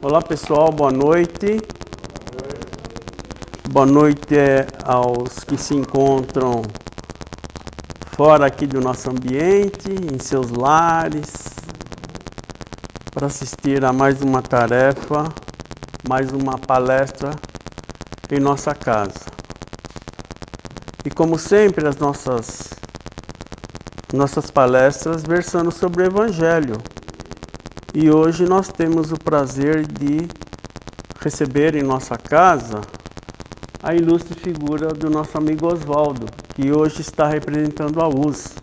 Olá pessoal, boa noite. Boa noite aos que se encontram fora aqui do nosso ambiente, em seus lares, para assistir a mais uma tarefa, mais uma palestra em nossa casa. E como sempre, as nossas palestras versando sobre o Evangelho. E hoje nós temos o prazer de receber em nossa casa a ilustre figura do nosso amigo Oswaldo, que hoje está representando a USE.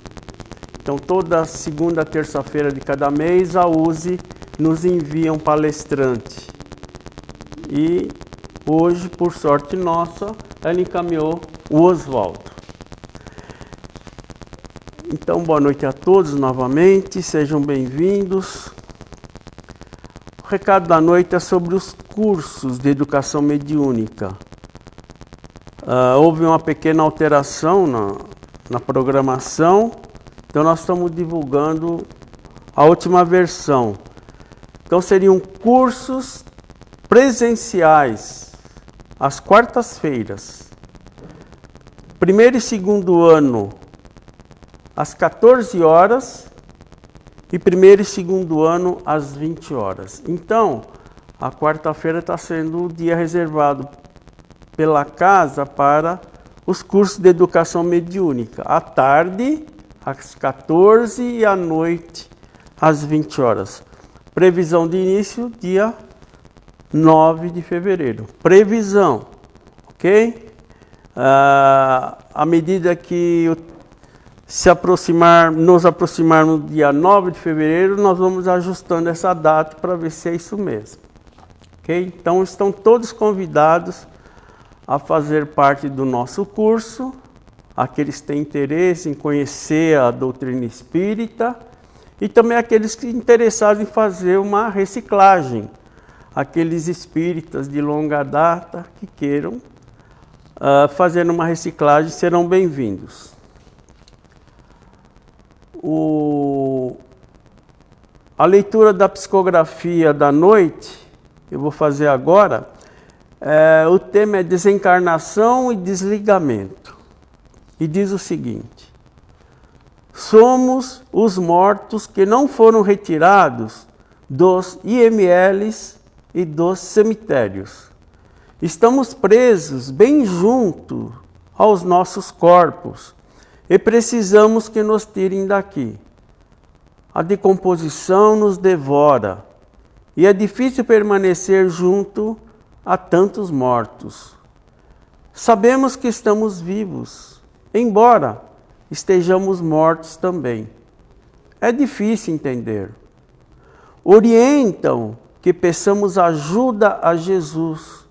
Então, toda segunda, terça-feira de cada mês, a USE nos envia um palestrante. E hoje, por sorte nossa, ela encaminhou o Oswaldo. Então, boa noite a todos novamente, sejam bem-vindos. O recado da noite é sobre os cursos de educação mediúnica. Houve uma pequena alteração na programação, então nós estamos divulgando a última versão. Então seriam cursos presenciais, às quartas-feiras. Primeiro e segundo ano, às 14 horas, e primeiro e segundo ano, às 20 horas. Então, a quarta-feira está sendo o dia reservado pela casa para os cursos de educação mediúnica. À tarde, às 14 e à noite, às 20 horas. Previsão de início, dia 9 de fevereiro. Previsão, ok? À medida que nos aproximarmos no dia 9 de fevereiro, nós vamos ajustando essa data para ver se é isso mesmo. Ok? Então, estão todos convidados a fazer parte do nosso curso, aqueles que têm interesse em conhecer a doutrina espírita e também aqueles que interessados em fazer uma reciclagem, aqueles espíritas de longa data que queiram fazer uma reciclagem serão bem-vindos. A leitura da psicografia da noite, eu vou fazer agora. O tema é desencarnação e desligamento. E diz o seguinte: somos os mortos que não foram retirados dos IMLs e dos cemitérios. Estamos presos bem junto aos nossos corpos e precisamos que nos tirem daqui. A decomposição nos devora e é difícil permanecer junto a tantos mortos. Sabemos que estamos vivos, embora estejamos mortos também. É difícil entender. Orientam que peçamos ajuda a Jesus,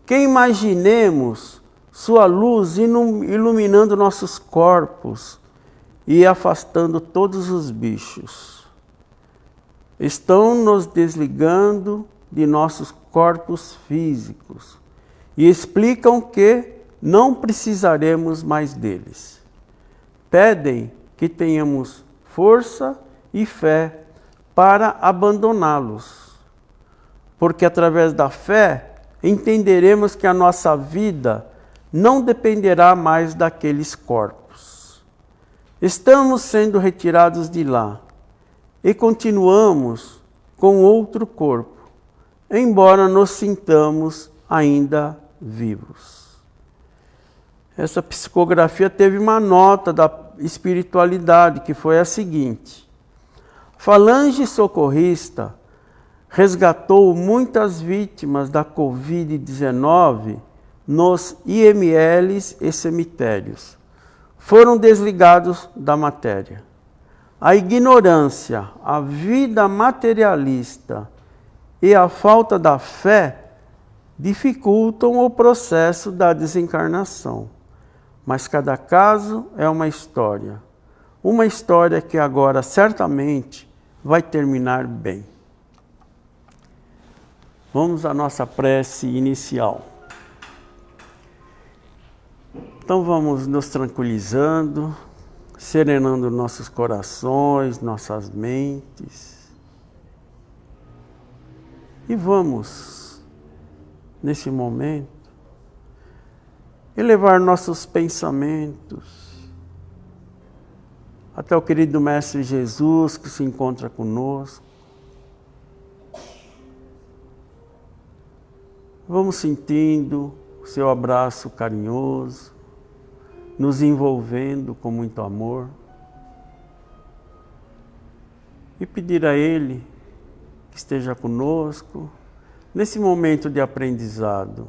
que imaginemos sua luz iluminando nossos corpos e afastando todos os bichos. Estão nos desligando de nossos corpos físicos e explicam que não precisaremos mais deles. Pedem que tenhamos força e fé para abandoná-los, porque através da fé entenderemos que a nossa vida não dependerá mais daqueles corpos. Estamos sendo retirados de lá e continuamos com outro corpo, embora nos sintamos ainda vivos. Essa psicografia teve uma nota da espiritualidade, que foi a seguinte: Falange Socorrista resgatou muitas vítimas da Covid-19 nos IMLs e cemitérios. Foram desligados da matéria. A ignorância, a vida materialista e a falta da fé dificultam o processo da desencarnação. Mas cada caso é uma história que agora certamente vai terminar bem. Vamos à nossa prece inicial. Então vamos nos tranquilizando, serenando nossos corações, nossas mentes. E vamos, nesse momento, elevar nossos pensamentos até o querido Mestre Jesus que se encontra conosco. Vamos sentindo o seu abraço carinhoso, nos envolvendo com muito amor. E pedir a Ele que esteja conosco nesse momento de aprendizado.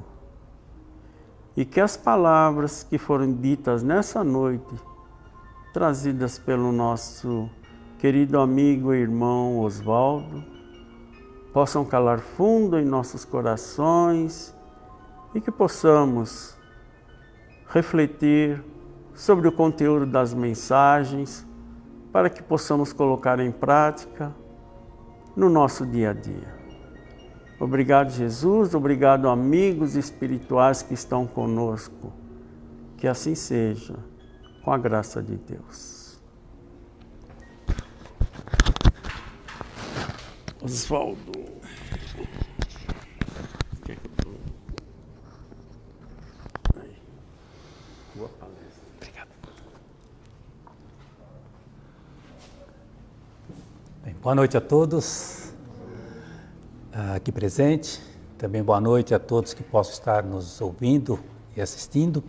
E que as palavras que foram ditas nessa noite, trazidas pelo nosso querido amigo e irmão Oswaldo, possam calar fundo em nossos corações e que possamos refletir sobre o conteúdo das mensagens para que possamos colocar em prática no nosso dia a dia. Obrigado, Jesus, obrigado, amigos espirituais que estão conosco. Que assim seja, com a graça de Deus. Oswaldo. Boa palestra. Obrigado. Bem, boa noite a todos aqui presente. Também boa noite a todos que possam estar nos ouvindo e assistindo.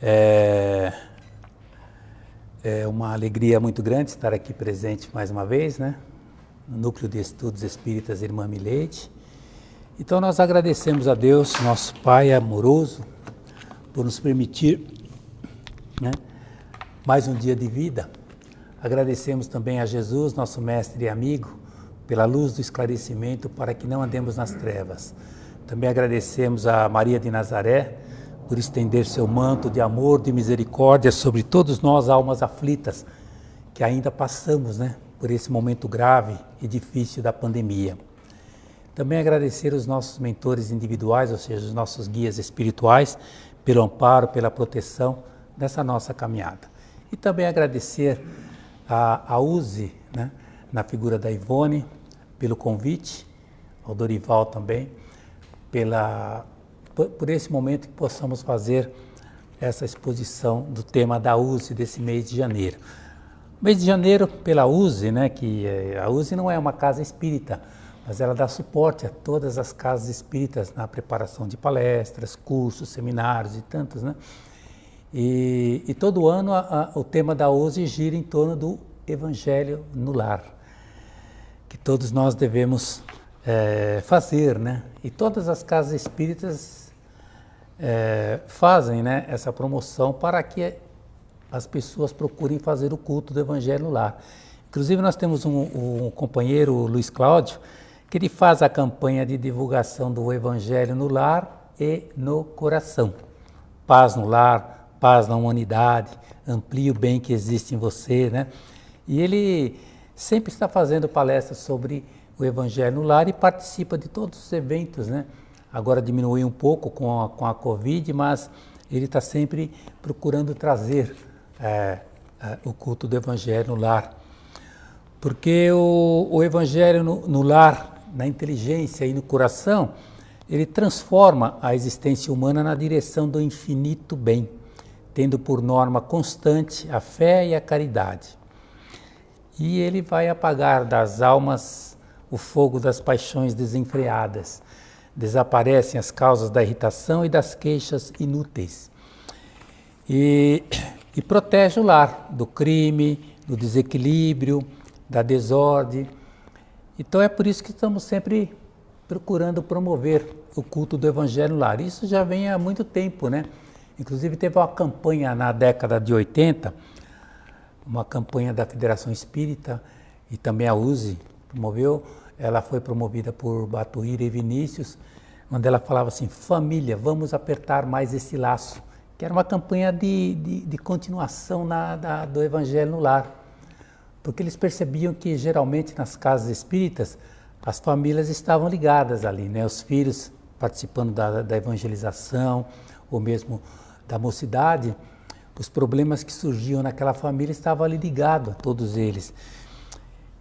É uma alegria muito grande estar aqui presente mais uma vez, né? No Núcleo de Estudos Espíritas Irmã Mileide. Então nós agradecemos a Deus, nosso Pai amoroso, por nos permitir, né, mais um dia de vida. Agradecemos também a Jesus, nosso mestre e amigo, pela luz do esclarecimento para que não andemos nas trevas. Também agradecemos a Maria de Nazaré por estender seu manto de amor, de misericórdia sobre todos nós, almas aflitas, que ainda passamos, né, por esse momento grave e difícil da pandemia. Também agradecer os nossos mentores individuais, ou seja, os nossos guias espirituais, pelo amparo, pela proteção dessa nossa caminhada. E também agradecer a USE, né, na figura da Ivone, pelo convite, ao Dorival também, por esse momento que possamos fazer essa exposição do tema da USE desse mês de janeiro. Mês de janeiro, pela USE, né, que a USE não é uma casa espírita, mas ela dá suporte a todas as casas espíritas na preparação de palestras, cursos, seminários e tantos, né? E todo ano o tema da USE gira em torno do Evangelho no Lar, que todos nós devemos fazer, né? E todas as casas espíritas fazem, né, essa promoção para que as pessoas procurem fazer o culto do Evangelho no Lar. Inclusive nós temos um companheiro, o Luiz Cláudio, que ele faz a campanha de divulgação do Evangelho no lar e no coração. Paz no lar, paz na humanidade, amplie o bem que existe em você, né? E ele sempre está fazendo palestras sobre o Evangelho no lar e participa de todos os eventos, né? Agora diminuiu um pouco com a Covid, mas ele está sempre procurando trazer o culto do Evangelho no lar. Porque o Evangelho no lar, na inteligência e no coração, ele transforma a existência humana na direção do infinito bem, tendo por norma constante a fé e a caridade. E ele vai apagar das almas o fogo das paixões desenfreadas. Desaparecem as causas da irritação e das queixas inúteis. E protege o lar do crime, do desequilíbrio, da desordem. Então é por isso que estamos sempre procurando promover o culto do Evangelho no lar. Isso já vem há muito tempo, né? Inclusive teve uma campanha na década de 80, uma campanha da Federação Espírita e também a USE promoveu. Ela foi promovida por Batuíra e Vinícius, onde ela falava assim: família, vamos apertar mais esse laço, que era uma campanha de continuação do Evangelho no lar. Porque eles percebiam que geralmente nas casas espíritas as famílias estavam ligadas ali, né? Os filhos participando da evangelização ou mesmo da mocidade, os problemas que surgiam naquela família estavam ali ligados a todos eles.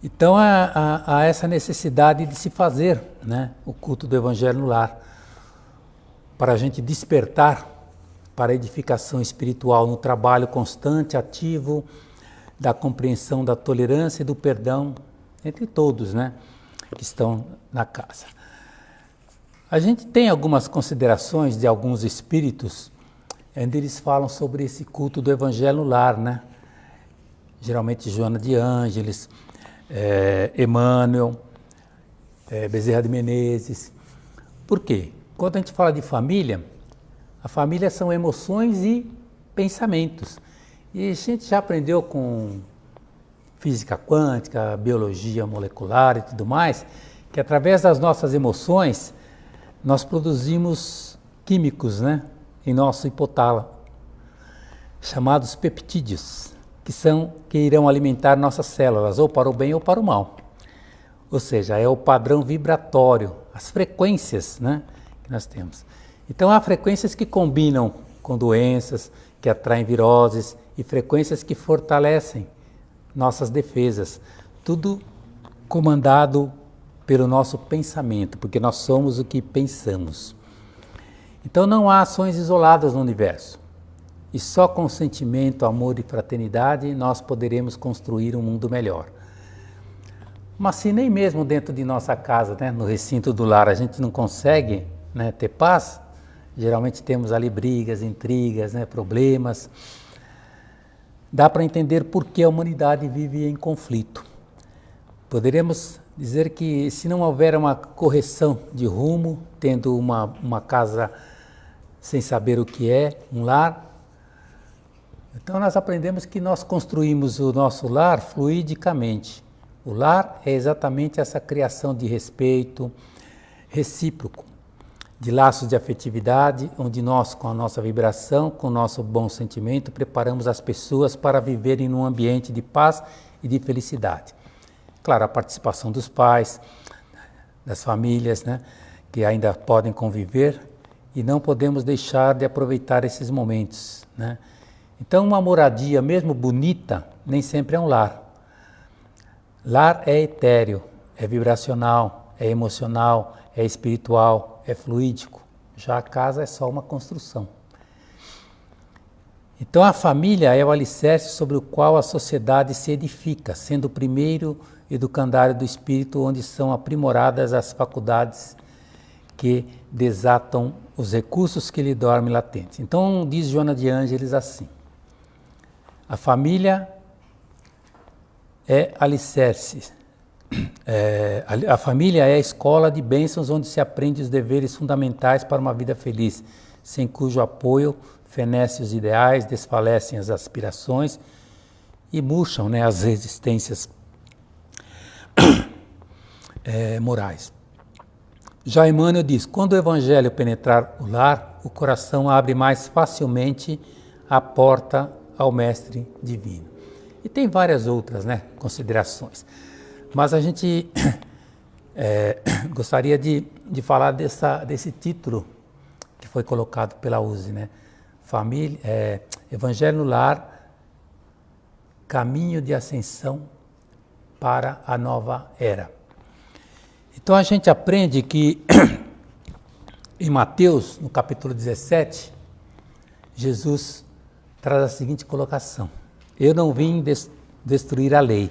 Então há essa necessidade de se fazer, né, o culto do Evangelho no lar, para a gente despertar para a edificação espiritual no trabalho constante, ativo, da compreensão da tolerância e do perdão entre todos, né, que estão na casa. A gente tem algumas considerações de alguns espíritos, onde eles falam sobre esse culto do Evangelho no lar, né? Geralmente Joana de Ângeles, Emmanuel, Bezerra de Menezes. Por quê? Quando a gente fala de família, a família são emoções e pensamentos. E a gente já aprendeu com física quântica, biologia molecular e tudo mais, que através das nossas emoções, nós produzimos químicos, né, em nosso hipotálamo, chamados peptídeos, que irão alimentar nossas células, ou para o bem ou para o mal. Ou seja, é o padrão vibratório, as frequências, né, que nós temos. Então, há frequências que combinam com doenças, que atraem viroses, e frequências que fortalecem nossas defesas. Tudo comandado pelo nosso pensamento, porque nós somos o que pensamos. Então, não há ações isoladas no universo. E só com sentimento, amor e fraternidade nós poderemos construir um mundo melhor. Mas se nem mesmo dentro de nossa casa, né, no recinto do lar, a gente não consegue, né, ter paz, geralmente temos ali brigas, intrigas, né, problemas. Dá para entender por que a humanidade vive em conflito. Poderemos dizer que se não houver uma correção de rumo, tendo uma casa sem saber o que é, um lar, então nós aprendemos que nós construímos o nosso lar fluidicamente. O lar é exatamente essa criação de respeito recíproco, de laços de afetividade, onde nós, com a nossa vibração, com o nosso bom sentimento, preparamos as pessoas para viverem num ambiente de paz e de felicidade. Claro, a participação dos pais, das famílias, né, que ainda podem conviver, e não podemos deixar de aproveitar esses momentos, né? Então, uma moradia, mesmo bonita, nem sempre é um lar. Lar é etéreo, é vibracional, é emocional, é espiritual, é fluídico. Já a casa é só uma construção. Então, a família é o alicerce sobre o qual a sociedade se edifica, sendo o primeiro educandário do espírito, onde são aprimoradas as faculdades que desatam os recursos que lhe dormem latentes. Então, diz Joana de Ângeles assim: a família é alicerce. A família é a escola de bênçãos onde se aprende os deveres fundamentais para uma vida feliz, sem cujo apoio fenecem os ideais, desfalecem as aspirações e murcham, né, as resistências morais. Já Emmanuel diz: quando o Evangelho penetrar o lar, o coração abre mais facilmente a porta ao Mestre Divino. E tem várias outras, né, considerações. Mas a gente gostaria de falar desse título que foi colocado pela USE, né? Evangelho no lar, caminho de ascensão para a nova era. Então a gente aprende que em Mateus, no capítulo 17, Jesus traz a seguinte colocação: eu não vim destruir a lei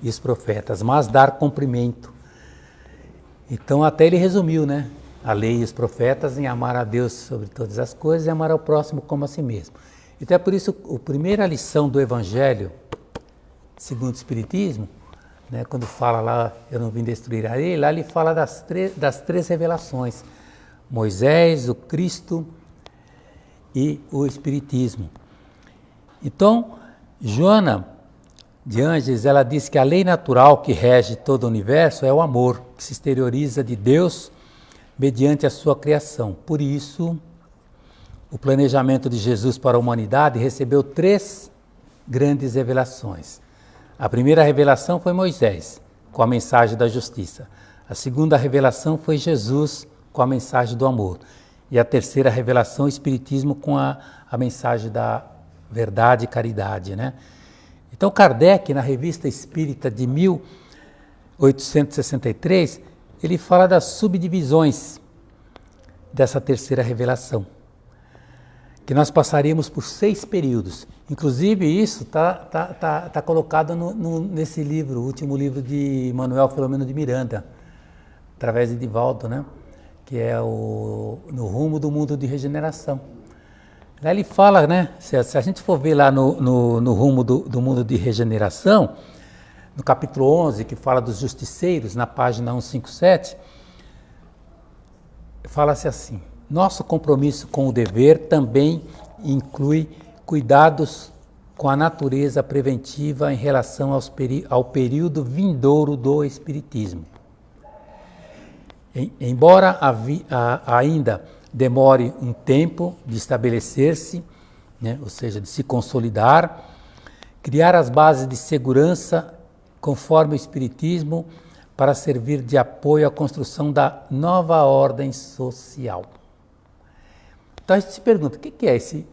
e os profetas, mas dar cumprimento. Então até ele resumiu, né, a lei e os profetas em amar a Deus sobre todas as coisas e amar ao próximo como a si mesmo. Então é por isso a primeira lição do Evangelho, segundo o Espiritismo, né, quando fala lá, eu não vim destruir a lei, lá ele fala das três revelações: Moisés, o Cristo e o Espiritismo. Então, Joana de Ângeles, ela diz que a lei natural que rege todo o universo é o amor, que se exterioriza de Deus mediante a sua criação. Por isso, o planejamento de Jesus para a humanidade recebeu 3 grandes revelações. A primeira revelação foi Moisés, com a mensagem da justiça. A segunda revelação foi Jesus, com a mensagem do amor. E a terceira revelação, o Espiritismo, com a mensagem da verdade e caridade, né? Então, Kardec, na Revista Espírita de 1863, ele fala das subdivisões dessa terceira revelação, que nós passaríamos por 6 períodos. Inclusive isso tá colocado nesse livro, o último livro de Manuel Filomeno de Miranda, através de Divaldo, né? Que é No Rumo do Mundo de Regeneração. Lá ele fala, né? Se a gente for ver lá no Rumo do Mundo de Regeneração, no capítulo 11, que fala dos justiceiros, na página 157, fala-se assim: nosso compromisso com o dever também inclui cuidados com a natureza preventiva em relação ao período vindouro do Espiritismo. Embora ainda demore um tempo de estabelecer-se, né, ou seja, de se consolidar, criar as bases de segurança conforme o Espiritismo para servir de apoio à construção da nova ordem social. Então a gente se pergunta, o que é esse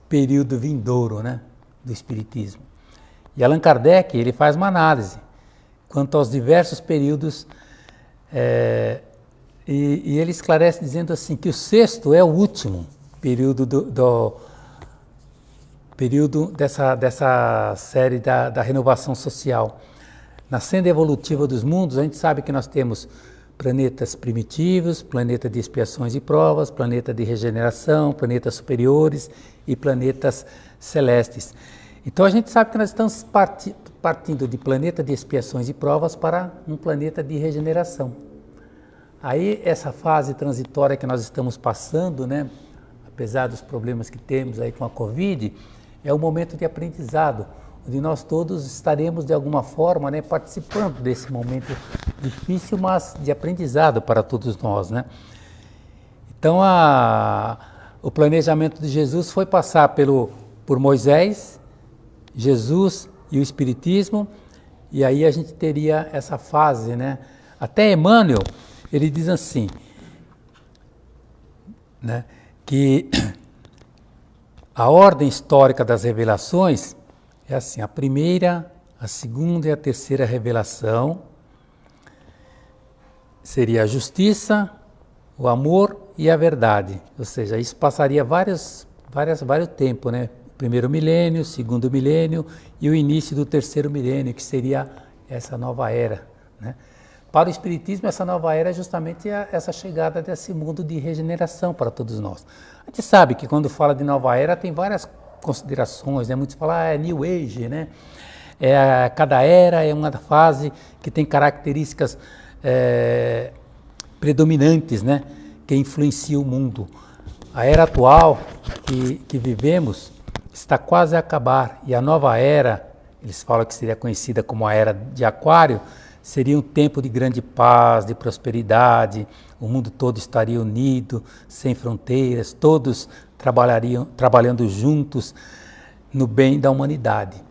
período vindouro, né, do Espiritismo? E Allan Kardec, ele faz uma análise quanto aos diversos períodos, e ele esclarece dizendo assim, que o 6º é o último período período dessa série da renovação social. Na senda evolutiva dos mundos, a gente sabe que nós temos planetas primitivos, planeta de expiações e provas, planeta de regeneração, planetas superiores e planetas celestes. Então a gente sabe que nós estamos partindo de planeta de expiações e provas para um planeta de regeneração. Aí essa fase transitória que nós estamos passando, né, apesar dos problemas que temos aí com a Covid, é um momento de aprendizado, onde nós todos estaremos de alguma forma, né, participando desse momento difícil, mas de aprendizado para todos nós, né? Então o planejamento de Jesus foi passar por Moisés, Jesus e o Espiritismo, e aí a gente teria essa fase, né? Até Emmanuel, ele diz assim, né, que a ordem histórica das revelações é assim: a primeira, a segunda e a terceira revelação seria a justiça, o amor e a verdade. Ou seja, isso passaria vários tempos, né? O primeiro milênio, o segundo milênio e o início do terceiro milênio, que seria essa nova era, né? Para o Espiritismo, essa nova era é justamente essa chegada desse mundo de regeneração para todos nós. A gente sabe que quando fala de nova era tem várias considerações, né? Muitos falam, é New Age, né? Cada era é uma fase que tem características predominantes, né? Que influenciam o mundo. A era atual que vivemos está quase a acabar, e a nova era, eles falam que seria conhecida como a era de Aquário, seria um tempo de grande paz, de prosperidade, o mundo todo estaria unido, sem fronteiras, todos trabalhando juntos no bem da humanidade.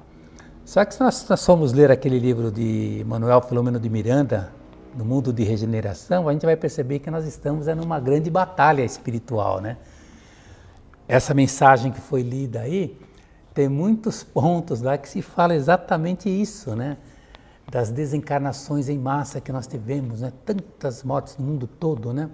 Só que se nós formos ler aquele livro de Manuel Filomeno de Miranda, No Mundo de Regeneração, a gente vai perceber que nós estamos numa grande batalha espiritual, né? Essa mensagem que foi lida aí, tem muitos pontos lá que se fala exatamente isso, né? Das desencarnações em massa que nós tivemos, né? Tantas mortes no mundo todo, né?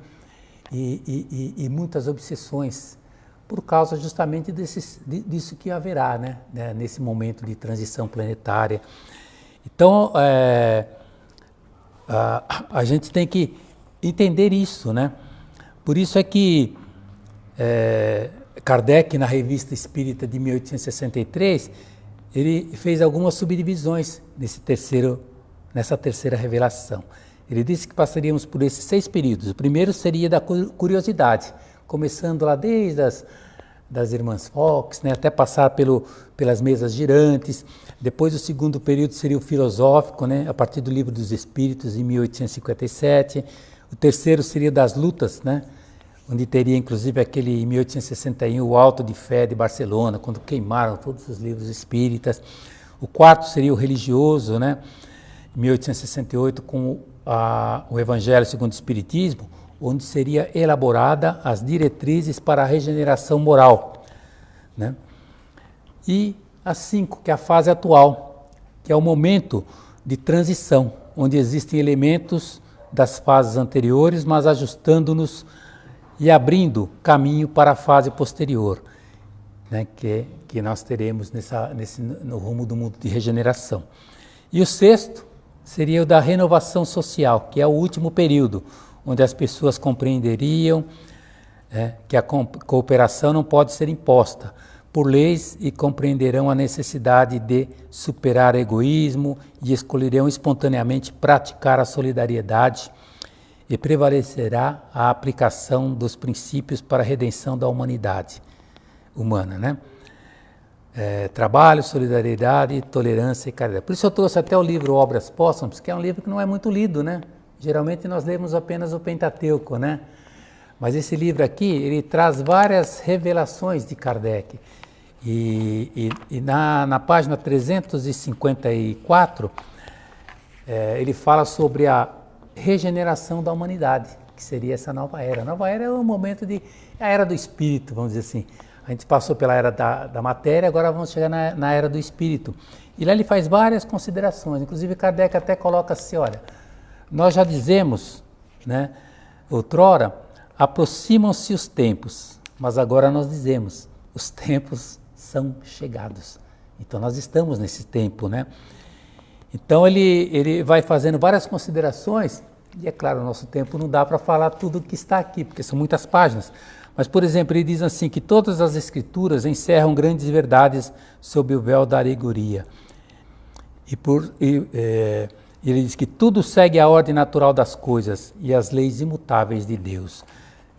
E muitas obsessões, por causa justamente disso que haverá, né? Nesse momento de transição planetária. Então, a gente tem que entender isso, né? Por isso é que Kardec, na Revista Espírita de 1863, ele fez algumas subdivisões nessa terceira revelação. Ele disse que passaríamos por esses 6 períodos. O primeiro seria da curiosidade, começando lá desde das irmãs Fox, né, até passar pelas mesas girantes. Depois o segundo período seria o filosófico, né, a partir do Livro dos Espíritos, em 1857. O terceiro seria das lutas, né, onde teria inclusive aquele, em 1861, o Auto de Fé de Barcelona, quando queimaram todos os livros espíritas. O quarto seria o religioso, né, em 1868, com o Evangelho segundo o Espiritismo, onde seria elaborada as diretrizes para a regeneração moral, né? E a 5, que é a fase atual, que é o momento de transição, onde existem elementos das fases anteriores, mas ajustando-nos e abrindo caminho para a fase posterior, né, que nós teremos no rumo do mundo de regeneração. E o sexto seria o da renovação social, que é o último período, onde as pessoas compreenderiam que a cooperação não pode ser imposta por leis e compreenderão a necessidade de superar o egoísmo e escolherão espontaneamente praticar a solidariedade e prevalecerá a aplicação dos princípios para a redenção da humanidade humana, né? Trabalho, solidariedade, tolerância e caridade. Por isso eu trouxe até o livro Obras Póstumas, que é um livro que não é muito lido, né? Geralmente nós lemos apenas o Pentateuco, né? Mas esse livro aqui, ele traz várias revelações de Kardec. E na página 354, ele fala sobre a regeneração da humanidade, que seria essa nova era. A nova era é o momento a era do espírito, vamos dizer assim. A gente passou pela era da matéria, agora vamos chegar na era do espírito. E lá ele faz várias considerações, inclusive Kardec até coloca assim, olha, nós já dizemos, né, outrora, aproximam-se os tempos, mas agora nós dizemos, os tempos são chegados. Então nós estamos nesse tempo, né? Então ele vai fazendo várias considerações, e é claro, o nosso tempo não dá para falar tudo o que está aqui, porque são muitas páginas. Mas, por exemplo, ele diz assim que todas as escrituras encerram grandes verdades sob o véu da alegoria. Ele diz que tudo segue a ordem natural das coisas e as leis imutáveis de Deus.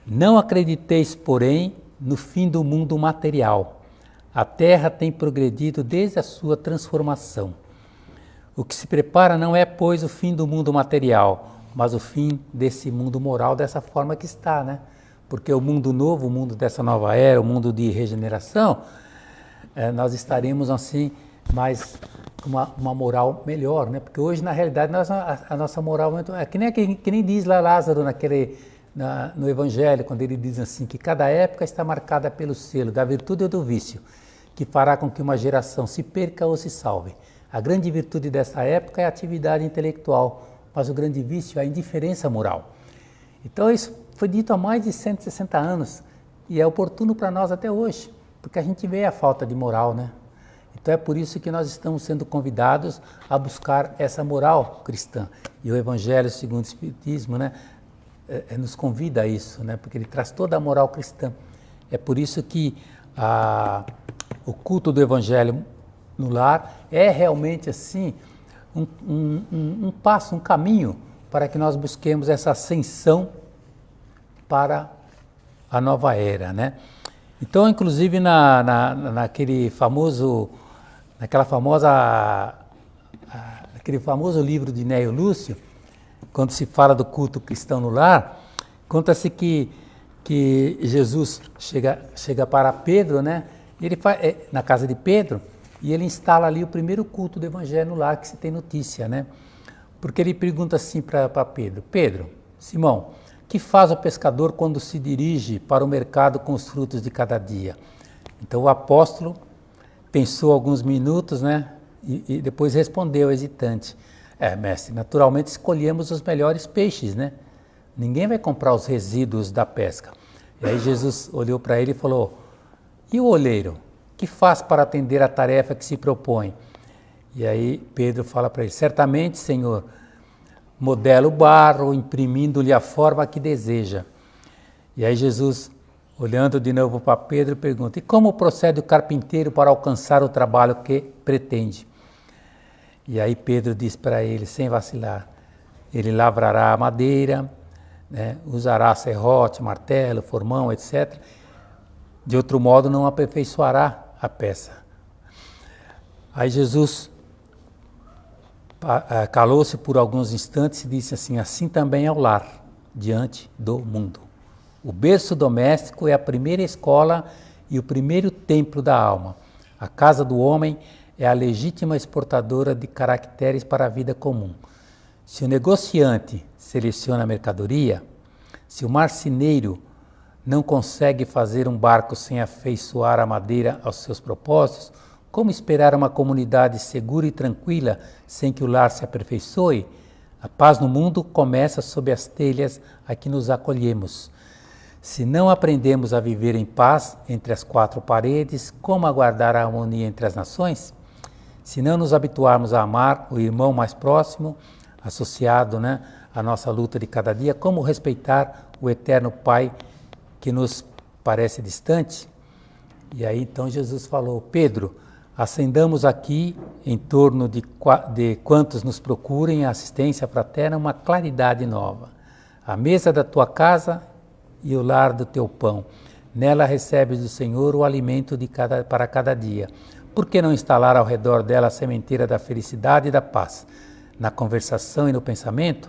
Não acrediteis, porém, no fim do mundo material. A Terra tem progredido desde a sua transformação. O que se prepara não é, pois, o fim do mundo material, mas o fim desse mundo moral dessa forma que está, né? Porque o mundo novo, o mundo dessa nova era, o mundo de regeneração, nós estaremos assim, mais com uma moral melhor, né? Porque hoje, na realidade, a nossa moral é que nem diz lá Lázaro no Evangelho, quando ele diz assim, que cada época está marcada pelo selo da virtude ou do vício, que fará com que uma geração se perca ou se salve. A grande virtude dessa época é a atividade intelectual, mas o grande vício é a indiferença moral. Então isso foi dito há mais de 160 anos e é oportuno para nós até hoje, porque a gente vê a falta de moral, né? Então é por isso que nós estamos sendo convidados a buscar essa moral cristã. E o Evangelho segundo o Espiritismo, né, nos convida a isso, né, porque ele traz toda a moral cristã. É por isso que o culto do Evangelho no lar é realmente assim um passo, um caminho para que nós busquemos essa ascensão para a nova era, né? Então, inclusive naquele famoso livro de Néio Lúcio, quando se fala do culto cristão no lar, conta-se que Jesus chega para Pedro, né? Ele na casa de Pedro, e ele instala ali o primeiro culto do Evangelho no lar que se tem notícia, né? Porque ele pergunta assim para Pedro: Pedro, Simão, que faz o pescador quando se dirige para o mercado com os frutos de cada dia? Então o apóstolo pensou alguns minutos, né? E depois respondeu hesitante: mestre, naturalmente escolhemos os melhores peixes, né? Ninguém vai comprar os resíduos da pesca. E aí Jesus olhou para ele e falou: e o oleiro? Que faz para atender a tarefa que se propõe? E aí Pedro fala para ele: certamente, Senhor, modela o barro, imprimindo-lhe a forma que deseja. E aí Jesus, olhando de novo para Pedro, pergunta: e como procede o carpinteiro para alcançar o trabalho que pretende? E aí Pedro diz para ele, sem vacilar: ele lavrará a madeira, né, usará serrote, martelo, formão, etc. De outro modo não aperfeiçoará a peça. Aí Jesus calou-se por alguns instantes e disse assim: assim também é o lar diante do mundo. O berço doméstico é a primeira escola e o primeiro templo da alma. A casa do homem é a legítima exportadora de caracteres para a vida comum. Se o negociante seleciona a mercadoria, se o marceneiro não consegue fazer um barco sem afeiçoar a madeira aos seus propósitos, como esperar uma comunidade segura e tranquila sem que o lar se aperfeiçoe? A paz no mundo começa sob as telhas a que nos acolhemos. Se não aprendemos a viver em paz entre as quatro paredes, como aguardar a harmonia entre as nações? Se não nos habituarmos a amar o irmão mais próximo, associado, à nossa luta de cada dia, como respeitar o eterno Pai que nos parece distante? E aí então Jesus falou: Pedro, acendamos aqui, em torno de quantos nos procurem a assistência fraterna, uma claridade nova. A mesa da tua casa e o lar do teu pão. Nela recebes do Senhor o alimento para cada dia. Por que não instalar ao redor dela a sementeira da felicidade e da paz? Na conversação e no pensamento,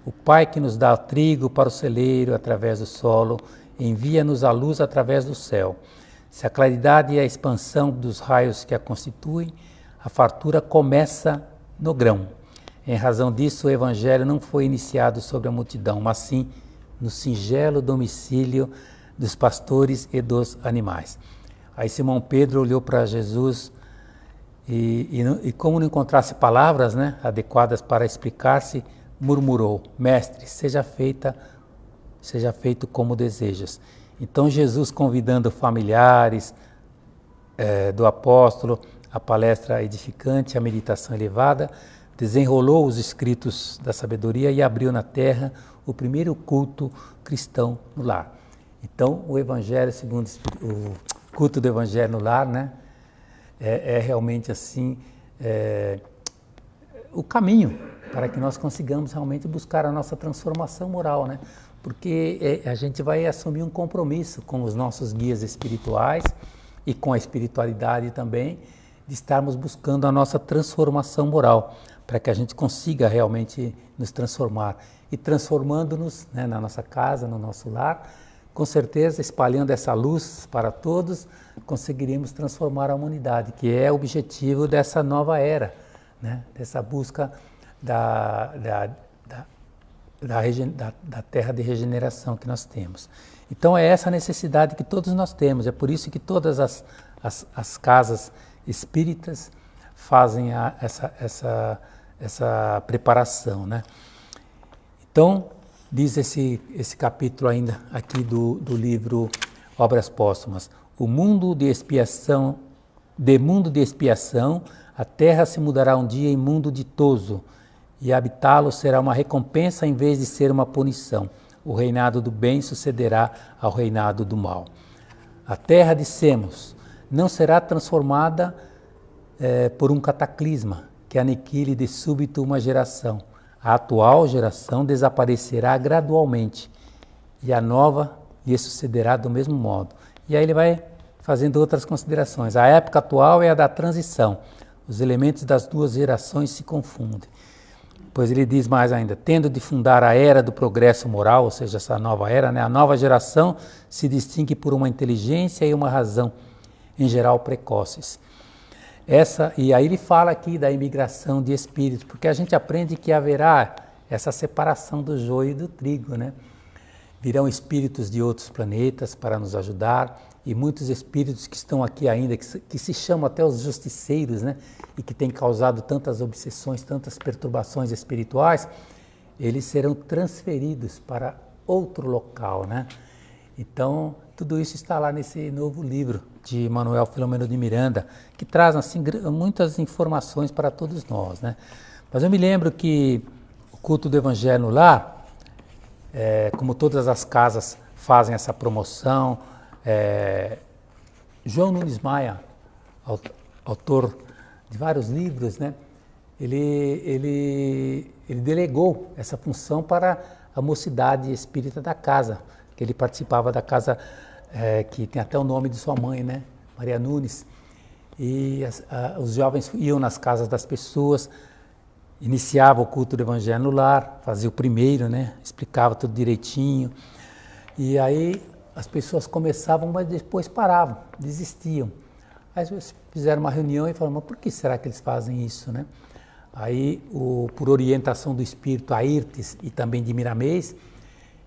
o Pai que nos dá o trigo para o celeiro através do solo, envia-nos a luz através do céu. Se a claridade e a expansão dos raios que a constituem, a fartura começa no grão. Em razão disso, o Evangelho não foi iniciado sobre a multidão, mas sim no singelo domicílio dos pastores e dos animais. Aí Simão Pedro olhou para Jesus e como não encontrasse palavras adequadas para explicar-se, murmurou: Mestre, seja feito como desejas. Então Jesus, convidando familiares do apóstolo, a palestra edificante, a meditação elevada, desenrolou os escritos da sabedoria e abriu na terra o primeiro culto cristão no lar. Então o Evangelho, segundo o culto do Evangelho no lar, é realmente assim o caminho para que nós consigamos realmente buscar a nossa transformação moral, porque a gente vai assumir um compromisso com os nossos guias espirituais e com a espiritualidade também, de estarmos buscando a nossa transformação moral, para que a gente consiga realmente nos transformar. E transformando-nos na nossa casa, no nosso lar, com certeza, espalhando essa luz para todos, conseguiremos transformar a humanidade, que é o objetivo dessa nova era, dessa busca da terra de regeneração que nós temos. Então é essa necessidade que todos nós temos, é por isso que todas as casas espíritas fazem essa preparação. Então, diz esse capítulo ainda aqui do livro Obras Póstumas: de mundo de expiação, a terra se mudará um dia em mundo ditoso, e habitá-lo será uma recompensa em vez de ser uma punição. O reinado do bem sucederá ao reinado do mal. A terra, dissemos, não será transformada por um cataclisma que aniquile de súbito uma geração. A atual geração desaparecerá gradualmente e a nova lhe sucederá do mesmo modo. E aí ele vai fazendo outras considerações. A época atual é a da transição. Os elementos das duas gerações se confundem. Pois ele diz mais ainda: tendo de fundar a era do progresso moral, ou seja, essa nova era, a nova geração se distingue por uma inteligência e uma razão, em geral precoces. E aí ele fala aqui da imigração de espíritos, porque a gente aprende que haverá essa separação do joio e do trigo, Virão espíritos de outros planetas para nos ajudar, e muitos espíritos que estão aqui ainda, que se chamam até os justiceiros, e que têm causado tantas obsessões, tantas perturbações espirituais, eles serão transferidos para outro local, Então, tudo isso está lá nesse novo livro de Manuel Filomeno de Miranda, que traz assim, muitas informações para todos nós. Mas eu me lembro que o culto do Evangelho no lar, como todas as casas fazem essa promoção, João Nunes Maia, autor de vários livros, ele delegou essa função para a mocidade espírita da casa, que ele participava da casa que tem até o nome de sua mãe, Maria Nunes. E os jovens iam nas casas das pessoas, iniciava o culto do Evangelho no lar, fazia o primeiro, explicava tudo direitinho. E aí as pessoas começavam, mas depois paravam, desistiam. Aí eles fizeram uma reunião e falaram: mas por que será que eles fazem isso, Aí, por orientação do espírito Airtes e também de Miramês,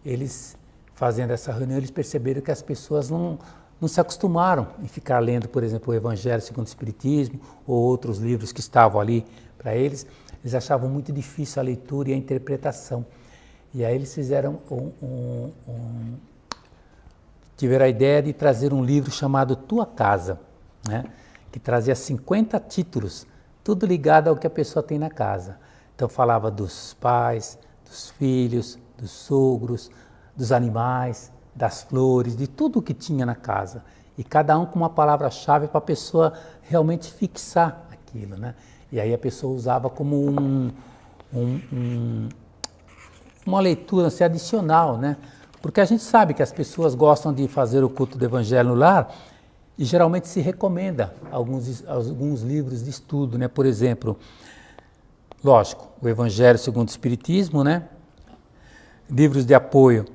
eles, fazendo essa reunião, eles perceberam que as pessoas não se acostumaram em ficar lendo, por exemplo, o Evangelho segundo o Espiritismo ou outros livros que estavam ali para eles. eles achavam muito difícil a leitura e a interpretação. E aí eles fizeram tiveram a ideia de trazer um livro chamado Tua Casa, né? Que trazia 50 títulos, tudo ligado ao que a pessoa tem na casa. Então falava dos pais, dos filhos, dos sogros, dos animais, das flores, de tudo o que tinha na casa. E cada um com uma palavra-chave para a pessoa realmente fixar aquilo, né? E aí a pessoa usava como uma leitura assim, adicional, né? Porque a gente sabe que as pessoas gostam de fazer o culto do Evangelho no lar e geralmente se recomenda alguns livros de estudo, né? Por exemplo, lógico, o Evangelho segundo o Espiritismo, né? Livros de apoio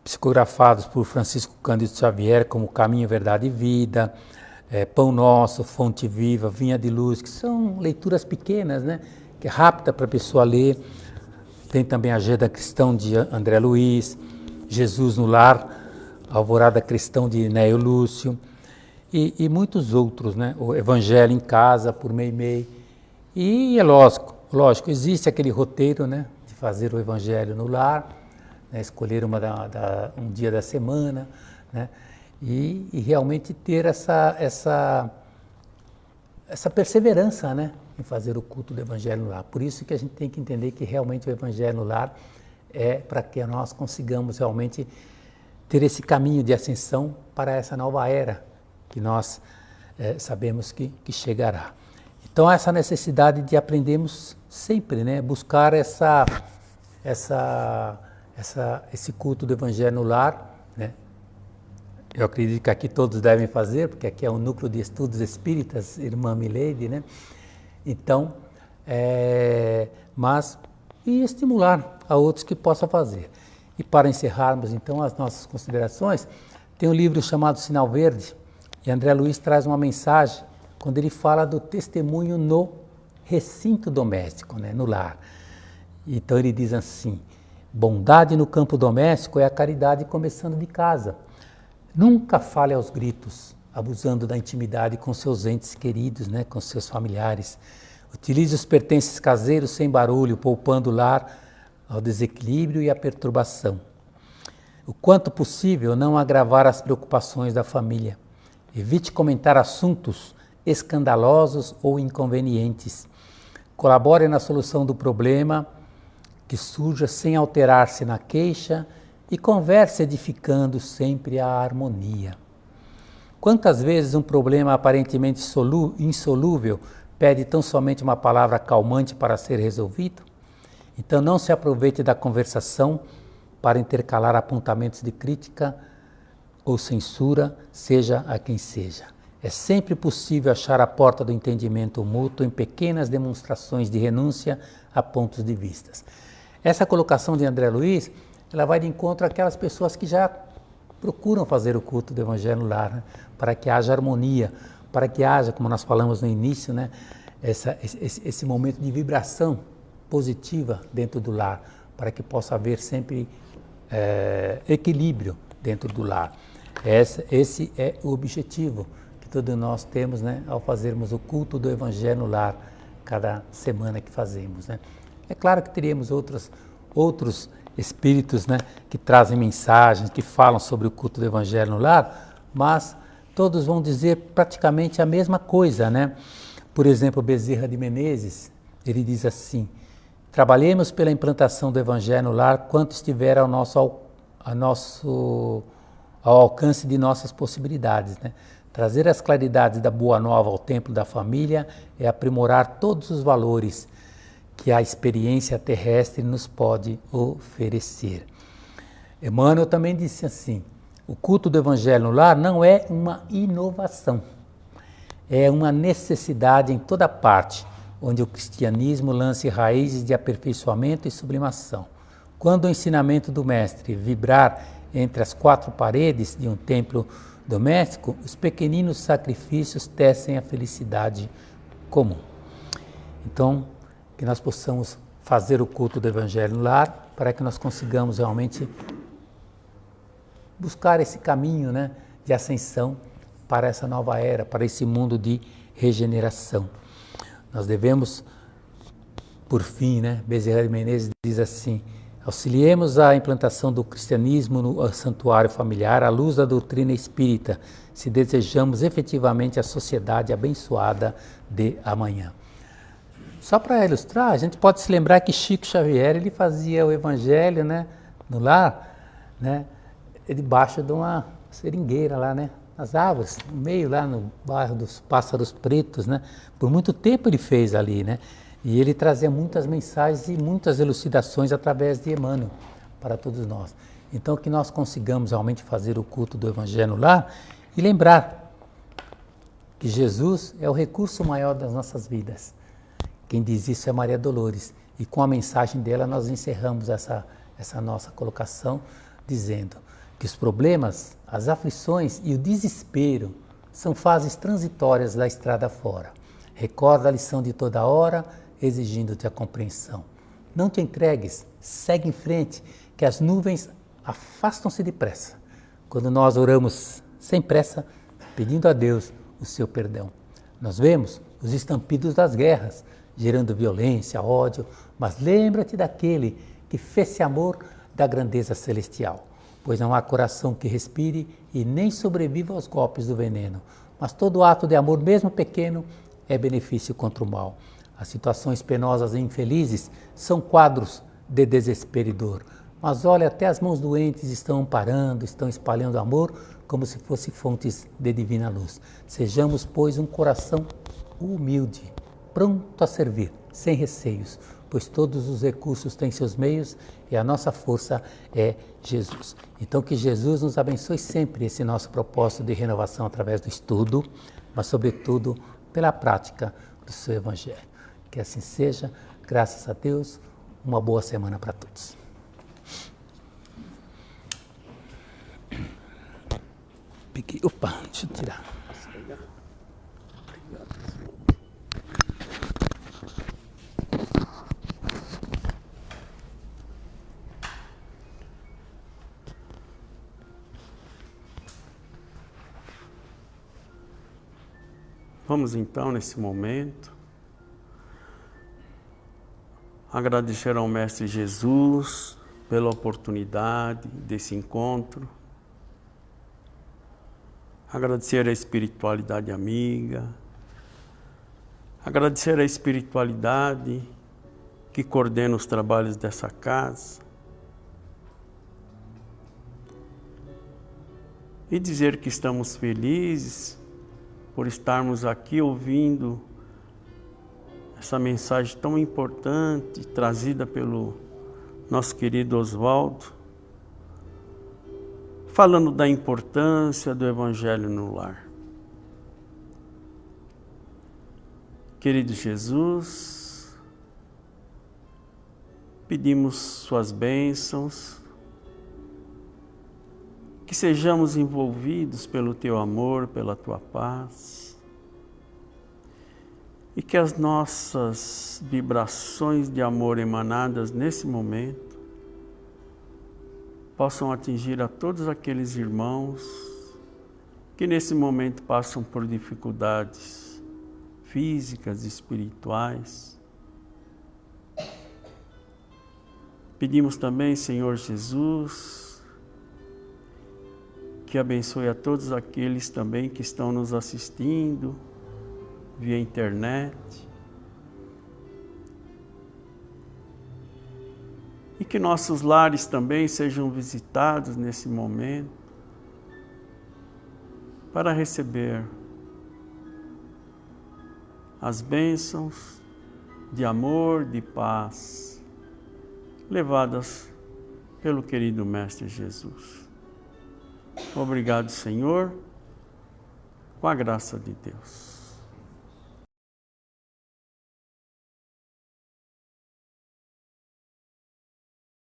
psicografados por Francisco Cândido Xavier, como Caminho, Verdade e Vida, Pão Nosso, Fonte Viva, Vinha de Luz, que são leituras pequenas, né? Que é rápida para a pessoa ler. Tem também a Agenda Cristã de André Luiz, Jesus no Lar, Alvorada Cristã de Nélio Lúcio e muitos outros, né? O Evangelho em Casa, por Meimei. E é lógico, existe aquele roteiro, né? De fazer o Evangelho no lar, né? Escolher um dia da semana, né? E realmente ter essa perseverança, né? Em fazer o culto do Evangelho no lar. Por isso que a gente tem que entender que realmente o Evangelho no lar é para que nós consigamos realmente ter esse caminho de ascensão para essa nova era que nós sabemos que chegará. Então, essa necessidade de aprendermos sempre, né? Buscar esse culto do Evangelho no lar, né? Eu acredito que aqui todos devem fazer, porque aqui é o Núcleo de Estudos Espíritas, Irmã Mileide, né? Então, e estimular a outros que possam fazer. E para encerrarmos, então, as nossas considerações, tem um livro chamado Sinal Verde, e André Luiz traz uma mensagem quando ele fala do testemunho no recinto doméstico, né, no lar. Então ele diz assim: bondade no campo doméstico é a caridade começando de casa. Nunca fale aos gritos, abusando da intimidade com seus entes queridos, né, com seus familiares. Utilize os pertences caseiros sem barulho, poupando o lar ao desequilíbrio e à perturbação. O quanto possível, não agravar as preocupações da família. Evite comentar assuntos escandalosos ou inconvenientes. Colabore na solução do problema que surja sem alterar-se na queixa e converse edificando sempre a harmonia. Quantas vezes um problema aparentemente insolúvel pede tão somente uma palavra calmante para ser resolvido? Então não se aproveite da conversação para intercalar apontamentos de crítica ou censura, seja a quem seja. É sempre possível achar a porta do entendimento mútuo em pequenas demonstrações de renúncia a pontos de vista. Essa colocação de André Luiz, ela vai de encontro àquelas pessoas que já procuram fazer o culto do Evangelho no lar, né? Para que haja harmonia, para que haja, como nós falamos no início, né? Esse momento de vibração positiva dentro do lar, para que possa haver sempre equilíbrio dentro do lar. Esse é o objetivo que todos nós temos, né, ao fazermos o culto do Evangelho no lar, cada semana que fazemos, né. É claro que teríamos outros espíritos, né, que trazem mensagens, que falam sobre o culto do Evangelho no lar, mas todos vão dizer praticamente a mesma coisa, né. Por exemplo, Bezerra de Menezes, ele diz assim: trabalhemos pela implantação do Evangelho no lar quanto estiver ao alcance de nossas possibilidades, né? Trazer as claridades da Boa Nova ao templo da família é aprimorar todos os valores que a experiência terrestre nos pode oferecer. Emmanuel também disse assim: o culto do Evangelho no lar não é uma inovação, é uma necessidade em toda parte, onde o cristianismo lance raízes de aperfeiçoamento e sublimação. Quando o ensinamento do Mestre vibrar entre as quatro paredes de um templo doméstico, os pequeninos sacrifícios tecem a felicidade comum. Então, que nós possamos fazer o culto do Evangelho no lar, para que nós consigamos realmente buscar esse caminho, né, de ascensão para essa nova era, para esse mundo de regeneração. Nós devemos por fim, né, Bezerra de Menezes diz assim: auxiliemos a implantação do cristianismo no santuário familiar à luz da doutrina espírita, se desejamos efetivamente a sociedade abençoada de amanhã. Só para ilustrar, a gente pode se lembrar que Chico Xavier ele fazia o evangelho, né, no lar, né, debaixo de uma seringueira lá, né, nas árvores, no meio lá no bairro dos Pássaros Pretos, né, por muito tempo ele fez ali, né, e ele trazia muitas mensagens e muitas elucidações através de Emmanuel para todos nós. Então que nós consigamos realmente fazer o culto do evangelho lá e lembrar que Jesus é o recurso maior das nossas vidas. Quem diz isso é Maria Dolores. E com a mensagem dela nós encerramos essa nossa colocação dizendo que os problemas, as aflições e o desespero são fases transitórias da estrada fora. Recorda a lição de toda hora, exigindo-te a compreensão. Não te entregues, segue em frente, que as nuvens afastam-se depressa. Quando nós oramos sem pressa, pedindo a Deus o seu perdão. Nós vemos os estampidos das guerras, gerando violência, ódio, mas lembra-te daquele que fez-se amor da grandeza celestial, pois não há coração que respire e nem sobreviva aos golpes do veneno, mas todo ato de amor, mesmo pequeno, é benefício contra o mal. As situações penosas e infelizes são quadros de desespero e dor, mas olha, até as mãos doentes estão amparando, estão espalhando amor como se fossem fontes de divina luz. Sejamos, pois, um coração humilde, pronto a servir, sem receios, pois todos os recursos têm seus meios e a nossa força é Jesus. Então que Jesus nos abençoe sempre esse nosso propósito de renovação através do estudo, mas sobretudo pela prática do seu Evangelho. Que assim seja, graças a Deus, uma boa semana para todos. Opa, deixa eu tirar. Vamos então, nesse momento, agradecer ao Mestre Jesus pela oportunidade desse encontro, agradecer a espiritualidade amiga, agradecer a espiritualidade que coordena os trabalhos dessa casa e dizer que estamos felizes por estarmos aqui ouvindo essa mensagem tão importante trazida pelo nosso querido Oswaldo, falando da importância do Evangelho no lar. Querido Jesus, pedimos suas bênçãos, que sejamos envolvidos pelo teu amor, pela tua paz, e que as nossas vibrações de amor emanadas nesse momento possam atingir a todos aqueles irmãos que nesse momento passam por dificuldades físicas e espirituais. Pedimos também, Senhor Jesus, que abençoe a todos aqueles também que estão nos assistindo via internet. E que nossos lares também sejam visitados nesse momento para receber as bênçãos de amor, de paz, levadas pelo querido Mestre Jesus. Obrigado, Senhor, com a graça de Deus.